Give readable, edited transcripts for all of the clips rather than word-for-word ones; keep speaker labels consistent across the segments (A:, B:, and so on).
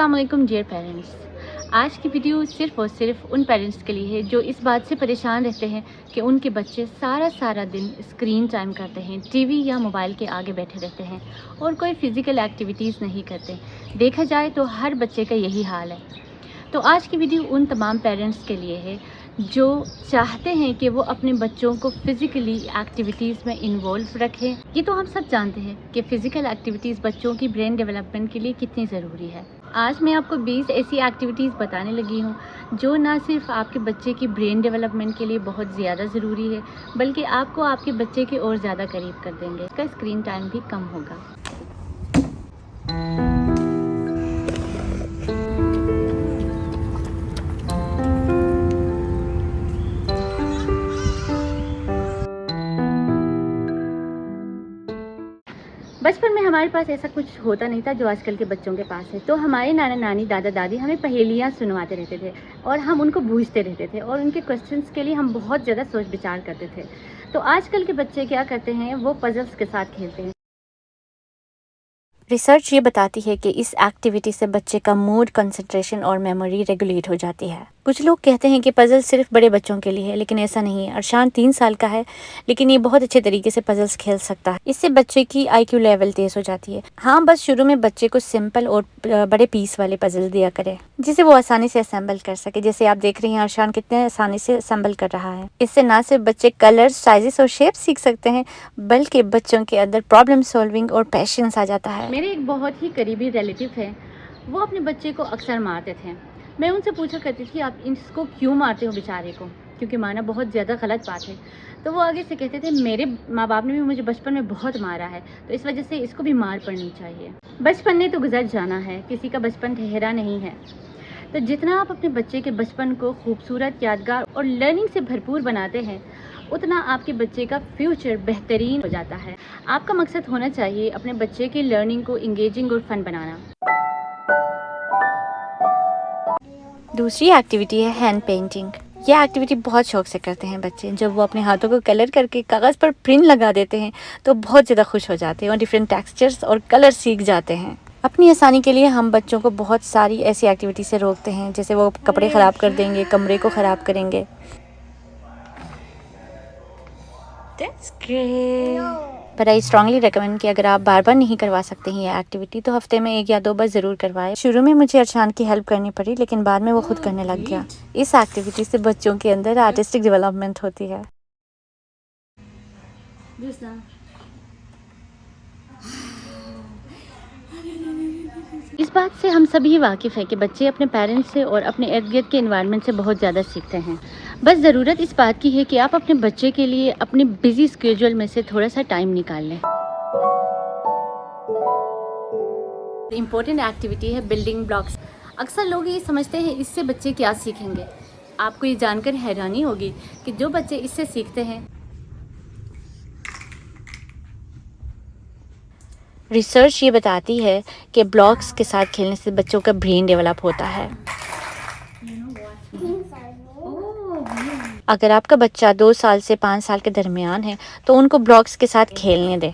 A: अस्सलाम वालेकुम dear parents. आज की वीडियो सिर्फ़ और सिर्फ उन पेरेंट्स के लिए है जो इस बात से परेशान रहते हैं कि उनके बच्चे सारा दिन स्क्रीन टाइम करते हैं, टीवी या मोबाइल के आगे बैठे रहते हैं और कोई फ़िज़िकल एक्टिविटीज़ नहीं करते। देखा जाए तो हर बच्चे का यही हाल है। तो आज की वीडियो उन तमाम पेरेंट्स के लिए है जो चाहते हैं कि वो अपने बच्चों को फ़िज़िकली एक्टिविटीज़ में इन्वॉल्व रखें। ये तो हम सब जानते हैं कि फ़िज़िकल एक्टिविटीज़ बच्चों की ब्रेन डेवलपमेंट के लिए कितनी ज़रूरी है। आज मैं आपको 20 ऐसी एक्टिविटीज़ बताने लगी हूँ जो ना सिर्फ आपके बच्चे की ब्रेन डेवलपमेंट के लिए बहुत ज़्यादा ज़रूरी है, बल्कि आपको आपके बच्चे के और ज़्यादा करीब कर देंगे। इसका स्क्रीन टाइम भी कम होगा। बचपन में हमारे पास ऐसा कुछ होता नहीं था जो आजकल के बच्चों के पास है। तो हमारे नाना नानी दादा दादी हमें पहेलियाँ सुनवाते रहते थे और हम उनको बूझते रहते थे और उनके क्वेश्चंस के लिए हम बहुत ज़्यादा सोच विचार करते थे। तो आजकल के बच्चे क्या करते हैं, वो पजल्स के साथ खेलते हैं।
B: रिसर्च ये बताती है कि इस एक्टिविटी से बच्चे का मूड, कंसंट्रेशन और मेमोरी रेगुलेट हो जाती है। कुछ लोग कहते हैं कि पजल सिर्फ बड़े बच्चों के लिए है, लेकिन ऐसा नहीं है। अरशान 3 साल का है, लेकिन ये बहुत अच्छे तरीके से पजल्स खेल सकता है। इससे बच्चे की IQ लेवल तेज हो जाती है। हाँ, बस शुरू में बच्चे को सिंपल और बड़े पीस वाले पजल दिया करें, जिसे वो आसानी से असेंबल कर सके। जैसे आप देख रही हैं अरशान कितने आसानी से असेंबल कर रहा है। इससे ना सिर्फ बच्चे कलर, साइजेस और शेप सीख सकते हैं, बल्कि बच्चों के अंदर प्रॉब्लम सॉल्विंग और पेशेंस आ जाता है।
A: मेरे एक बहुत ही करीबी रिलेटिव हैं, वो अपने बच्चे को अक्सर मारते थे। मैं उनसे पूछा करती थी, आप इसको क्यों मारते हो बेचारे को, क्योंकि मारना बहुत ज़्यादा गलत बात है। तो वो आगे से कहते थे, मेरे माँ बाप ने भी मुझे बचपन में बहुत मारा है, तो इस वजह से इसको भी मार पड़नी चाहिए। बचपन ने तो गुजर जाना है, किसी का बचपन ठहरा नहीं है। तो जितना आप अपने बच्चे के बचपन को खूबसूरत, यादगार और लर्निंग से भरपूर बनाते हैं, उतना आपके बच्चे का फ्यूचर बेहतरीन हो जाता है। आपका मकसद होना चाहिए अपने बच्चे की लर्निंग को इंगेजिंग और फन बनाना।
B: दूसरी एक्टिविटी है हैंड पेंटिंग। यह एक्टिविटी बहुत शौक से करते हैं बच्चे। जब वो अपने हाथों को कलर करके कागज़ पर प्रिंट लगा देते हैं तो बहुत ज़्यादा खुश हो जाते हैं और डिफरेंट टेक्सचर्स और कलर सीख जाते हैं। अपनी आसानी के लिए हम बच्चों को बहुत सारी ऐसी एक्टिविटी से रोकते हैं, जैसे वो कपड़े ख़राब कर देंगे, कमरे को ख़राब करेंगे। That's great. पर आई स्ट्रांगली रिकमेंड कि अगर आप बार बार नहीं करवा सकते हैं ये एक्टिविटी, तो हफ्ते में 1 या 2 बार ज़रूर करवाएं। शुरू में मुझे अरशान की हेल्प करनी पड़ी, लेकिन बाद में वो खुद करने लग गया। इस एक्टिविटी से बच्चों के अंदर आर्टिस्टिक डेवलपमेंट होती है।
A: इस बात से हम सभी वाकिफ़ हैं कि बच्चे अपने पेरेंट्स से और अपने इर्द गिर्द के एनवायरनमेंट से बहुत ज़्यादा सीखते हैं। बस ज़रूरत इस बात की है कि आप अपने बच्चे के लिए अपने बिजी स्केड्यूल में से थोड़ा सा टाइम निकाल लें। इम्पोर्टेंट एक्टिविटी है बिल्डिंग ब्लॉक्स। अक्सर लोग ये समझते हैं इससे बच्चे क्या सीखेंगे। आपको ये जानकर हैरानी होगी कि जो बच्चे इससे सीखते हैं,
B: रिसर्च ये बताती है कि ब्लॉक्स के साथ खेलने से बच्चों का ब्रेन डेवलप होता है। अगर आपका बच्चा 2 साल से 5 साल के दरमियान है, तो उनको ब्लॉक्स के साथ खेलने दें।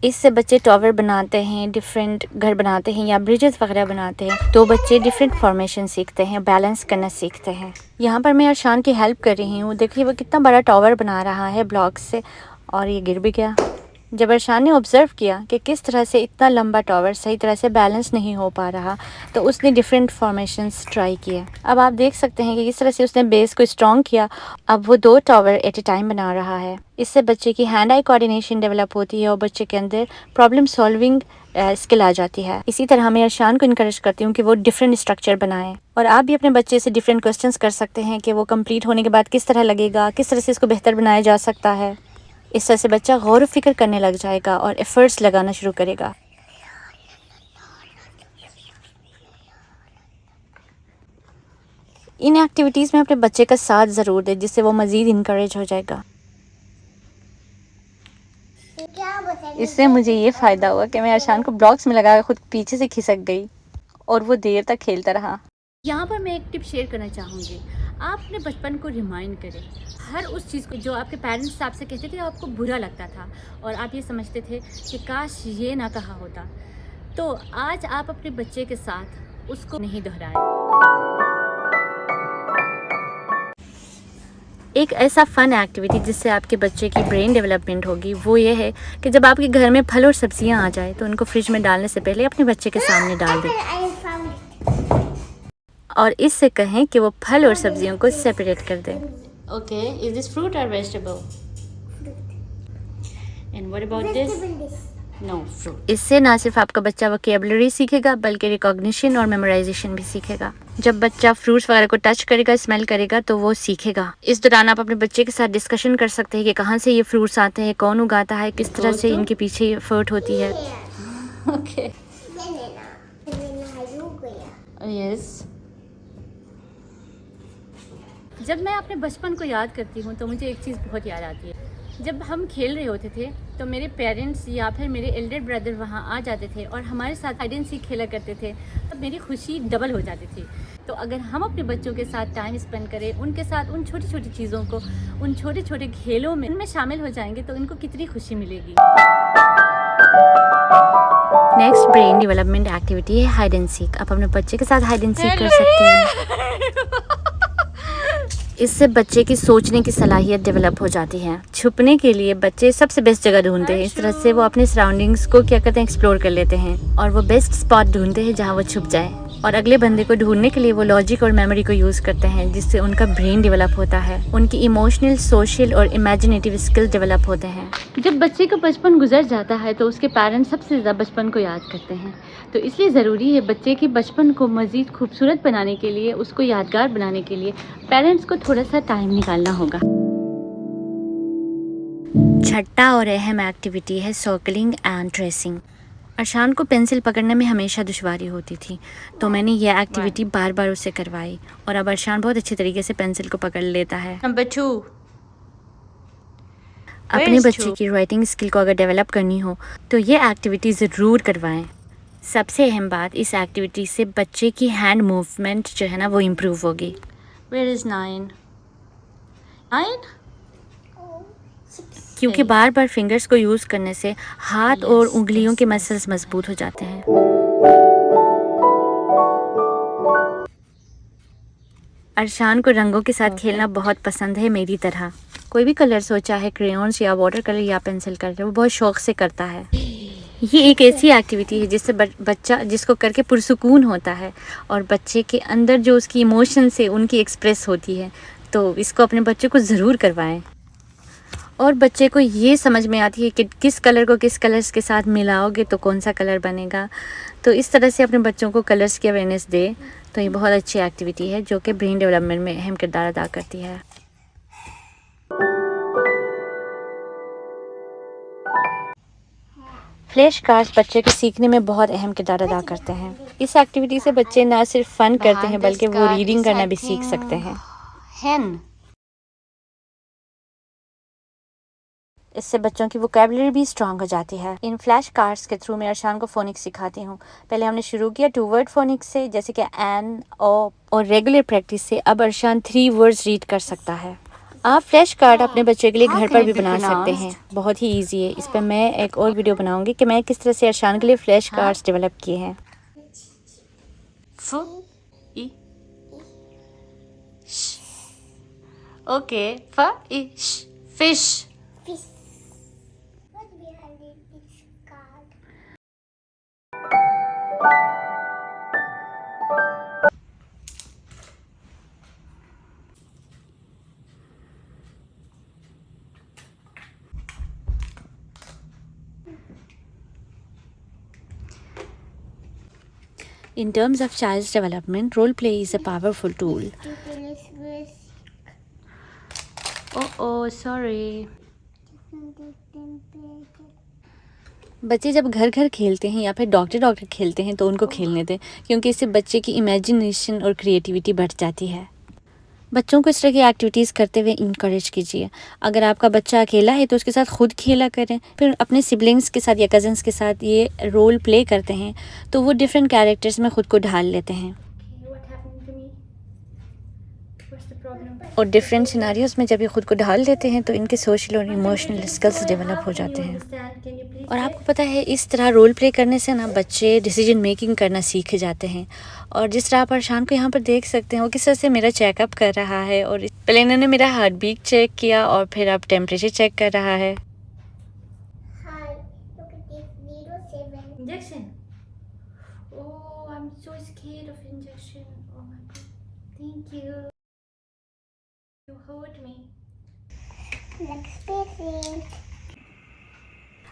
B: इससे बच्चे टावर बनाते हैं, डिफरेंट घर बनाते हैं या ब्रिजेस वगैरह बनाते हैं, तो बच्चे डिफरेंट फॉर्मेशन सीखते हैं, बैलेंस करना सीखते हैं। यहाँ पर मैं अरशान की हेल्प कर रही हूँ। देखिए वो कितना बड़ा टावर बना रहा है ब्लॉक्स से, और ये गिर भी गया। जब अरशान ने ऑब्ज़र्व किया कि किस तरह से इतना लंबा टावर सही तरह से बैलेंस नहीं हो पा रहा, तो उसने डिफरेंट फॉर्मेशंस ट्राई किए। अब आप देख सकते हैं कि किस तरह से उसने बेस को स्ट्रॉन्ग किया। अब वो 2 टावर एट ए टाइम बना रहा है। इससे बच्चे की हैंड आई कोऑर्डिनेशन डेवलप होती है और बच्चे के अंदर प्रॉब्लम सॉल्विंग स्किल आ जाती है। इसी तरह मैं अरशान को इनकरेज करती हूँ कि वो डिफरेंट स्ट्रक्चर बनाएं, और आप भी अपने बच्चे से डिफरेंट क्वेश्चंस कर सकते हैं कि वो कंप्लीट होने के बाद किस तरह लगेगा, किस तरह से इसको बेहतर बनाया जा सकता है। इस तरह से बच्चा गौर फिक्र करने लग जाएगा और एफर्ट्स लगाना शुरू करेगा। इन एक्टिविटीज़ में अपने बच्चे का साथ ज़रूर दें, जिससे वो मज़ीद इनकरेज हो जाएगा। इससे मुझे ये फ़ायदा हुआ कि मैं अरशान को ब्लॉक्स में लगा खुद पीछे से खिसक गई और वो देर तक खेलता रहा।
A: यहाँ पर मैं एक टिप शेयर करना चाहूँगी। आप अपने बचपन को रिमाइंड करें हर उस चीज़ को जो आपके पेरेंट्स आपसे कहते थे, आपको बुरा लगता था और आप ये समझते थे कि काश ये ना कहा होता। तो आज आप अपने बच्चे के साथ उसको नहीं दोहराएं।
B: एक ऐसा फ़न एक्टिविटी जिससे आपके बच्चे की ब्रेन डेवलपमेंट होगी वो ये है कि जब आपके घर में फल और सब्जियां आ जाए तो उनको फ्रिज में डालने से पहले अपने बच्चे के सामने डाल दें और इससे कहें कि वो फल और सब्जियों को सेपरेट कर दें। ओके, इज दिस फ्रूट और vegetable? And what about this? No fruit. इससे ना सिर्फ आपका बच्चा वोकैबुलरी सीखेगा बल्कि रिकॉग्निशन और मेमोराइजेशन भी सीखेगा। जब बच्चा फ्रूट्स वगैरह को टच करेगा, स्मेल करेगा तो वो सीखेगा। इस दौरान आप अपने बच्चे के साथ डिस्कशन कर सकते हैं कि कहाँ से ये फ्रूट्स आते हैं, कौन उगाता है, किस तरह से इनके पीछे एफर्ट होती है। Okay, yes.
A: जब मैं अपने बचपन को याद करती हूँ तो मुझे एक चीज़ बहुत याद आती है। जब हम खेल रहे होते थे तो मेरे पेरेंट्स या फिर मेरे एल्डर ब्रदर वहाँ आ जाते थे और हमारे साथ हाइड एंड सीक खेला करते थे, तब मेरी खुशी डबल हो जाती थी। तो अगर हम अपने बच्चों के साथ टाइम स्पेंड करें, उनके साथ उन छोटी छोटी चीज़ों को, उन छोटे छोटे खेलों में उनमें शामिल हो जाएंगे तो उनको कितनी खुशी मिलेगी।
B: नेक्स्ट ब्रेन डेवलपमेंट एक्टिविटी है हाइड एंड सीक। आप अपने बच्चे के साथ हाइड एंड सीक कर सकते हैं। इससे बच्चे की सोचने की सलाहियत डेवलप हो जाती है। छुपने के लिए बच्चे सबसे बेस्ट जगह ढूंढते हैं। इस तरह से वो अपने सराउंडिंग्स को क्या करते हैं, एक्सप्लोर कर लेते हैं और वो बेस्ट स्पॉट ढूंढते हैं जहाँ वो छुप जाए। और अगले बंदे को ढूंढने के लिए वो लॉजिक और मेमोरी को यूज़ करते हैं, जिससे उनका ब्रेन डेवलप होता है। उनकी इमोशनल, सोशल और इमेजिनेटिव स्किल डेवलप होते हैं।
A: जब बच्चे का बचपन गुजर जाता है तो उसके पेरेंट्स सबसे ज़्यादा बचपन को याद करते हैं। तो इसलिए ज़रूरी है बच्चे के बचपन को मज़ीद खूबसूरत बनाने के लिए, उसको यादगार बनाने के लिए पेरेंट्स को थोड़ा सा टाइम निकालना होगा।
B: छठा और अहम एक्टिविटी है सर्कलिंग एंड ट्रेसिंग। अरशान को पेंसिल पकड़ने में हमेशा दुश्वारी होती थी, तो मैंने यह एक्टिविटी बार बार उससे करवाई और अब अरशान बहुत अच्छे तरीके से पेंसिल को पकड़ लेता है।
A: नंबर 2,
B: अपने बच्चे की राइटिंग स्किल को अगर डेवलप करनी हो तो ये एक्टिविटी ज़रूर करवाएं। सबसे अहम बात, इस एक्टिविटी से बच्चे की हैंड मूवमेंट जो है ना वो इम्प्रूव होगी।
A: Where is 9? 9?
B: क्योंकि बार बार फिंगर्स को यूज़ करने से हाथ और उंगलियों के मसल्स मजबूत हो जाते हैं। अरशान को रंगों के साथ खेलना बहुत पसंद है, मेरी तरह। कोई भी कलर्स हो, चाहे क्रेयॉन्स या वाटर कलर या पेंसिल कलर, वो बहुत शौक से करता है। ये एक ऐसी एक्टिविटी है जिससे बच्चा जिसको करके पुरसुकून होता है और बच्चे के अंदर जो उसकी इमोशंस है उनकी एक्सप्रेस होती है। तो इसको अपने बच्चे को ज़रूर करवाएं और बच्चे को ये समझ में आती है कि किस कलर को किस कलर्स के साथ मिलाओगे तो कौन सा कलर बनेगा। तो इस तरह से अपने बच्चों को कलर्स की अवेयरनेस दे तो ये बहुत अच्छी एक्टिविटी है जो कि ब्रेन डेवलपमेंट में अहम किरदार अदा करती है। फ्लैश कार्ड्स बच्चे के सीखने में बहुत अहम किरदार अदा करते हैं। इस एक्टिविटी से बच्चे ना सिर्फ फ़न करते हैं बल्कि वो रीडिंग करना भी सीख सकते हैं। इससे बच्चों की वोकैबुलरी भी स्ट्रांग हो जाती है। इन फ्लैश कार्ड्स के थ्रू मैं अरशान को फोनिक्स सिखाती हूँ। पहले हमने शुरू किया 2 वर्ड फोनिक्स से, जैसे कि एन, ओ, और रेगुलर प्रैक्टिस से अब अरशान 3 वर्ड्स रीड कर सकता है। आप फ्लैश कार्ड अपने बच्चे के लिए घर पर भी बना सकते हैं, बहुत ही ईजी है। इस पर मैं एक और वीडियो बनाऊंगी कि मैं किस तरह से अरशान के लिए फ्लैश कार्ड्स डेवलप किए हैं।
A: Okay, fish.
B: In terms of child's development, role play is a powerful tool.
A: Oh, sorry.
B: बच्चे जब घर घर खेलते हैं या फिर डॉक्टर खेलते हैं तो उनको खेलने दें, क्योंकि इससे बच्चे की इमेजिनेशन और क्रिएटिविटी बढ़ जाती है। बच्चों को इस तरह की एक्टिविटीज़ करते हुए इंकरेज कीजिए। अगर आपका बच्चा अकेला है तो उसके साथ खुद खेला करें, फिर अपने सिबलिंग्स के साथ या कज़न्स के साथ ये रोल प्ले करते हैं तो वो डिफरेंट कैरेक्टर्स में ख़ुद को ढाल लेते हैं। और डिफरेंट सिनारियोज़ में जब ये ख़ुद को ढाल देते हैं तो इनके सोशल और इमोशनल स्किल्स डेवलप हो जाते हैं। और आपको पता है इस तरह रोल प्ले करने से ना बच्चे डिसीजन मेकिंग करना सीख जाते हैं। और जिस तरह आप अरशान को यहाँ पर देख सकते हैं वो किस तरह से मेरा चेकअप कर रहा है, और पहले इन्होंने मेरा हार्ट बीट चेक किया और फिर अब टेम्परेचर चेक कर रहा है।
A: Injection. Oh, I'm so scared of injection. Oh my God. Thank you. You hurt me.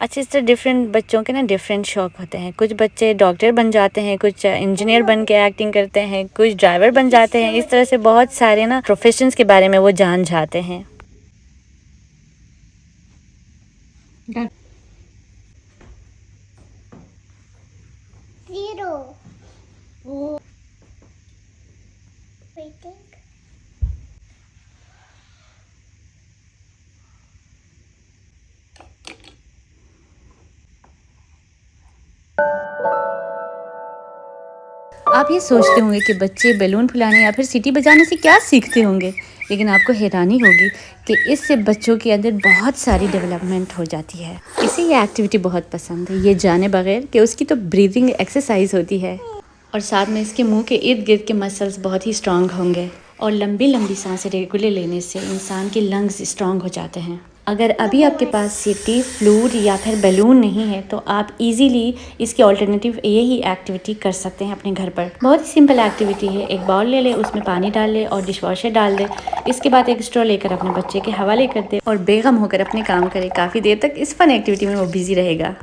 B: अच्छा, इस तरह डिफरेंट बच्चों के ना डिफरेंट शौक होते हैं। कुछ बच्चे डॉक्टर बन जाते हैं, कुछ इंजीनियर बन के एक्टिंग करते हैं, कुछ ड्राइवर बन जाते हैं। इस तरह से बहुत सारे ना प्रोफेशंस के बारे में वो जान जाते हैं।
A: Oh.
B: आप ये सोचते होंगे कि बच्चे बैलून फुलाने या फिर सीटी बजाने से क्या सीखते होंगे, लेकिन आपको हैरानी होगी कि इससे बच्चों के अंदर बहुत सारी डेवलपमेंट हो जाती है। इसे ये एक्टिविटी बहुत पसंद है, ये जाने बगैर कि उसकी तो ब्रीदिंग एक्सरसाइज होती है, और साथ में इसके मुंह के इर्द गिर्द के मसल्स बहुत ही स्ट्रांग होंगे। और लंबी लंबी सांसें रेगुलर लेने से इंसान के लंग्स स्ट्रांग हो जाते हैं। अगर अभी आपके पास सीटी, फ्लूट या फिर बैलून नहीं है तो आप इजीली इसके ऑल्टरनेटिव यही एक्टिविटी कर सकते हैं अपने घर पर। बहुत ही सिंपल एक्टिविटी है। एक बाउल ले ले, उसमें पानी डाल ले और डिश वॉशर डाल दे। इसके बाद एक स्ट्रॉ लेकर अपने बच्चे के हवाले कर दे और बेगम होकर अपने काम करे। काफ़ी देर तक इस फन एक्टिविटी में वो बिजी रहेगा।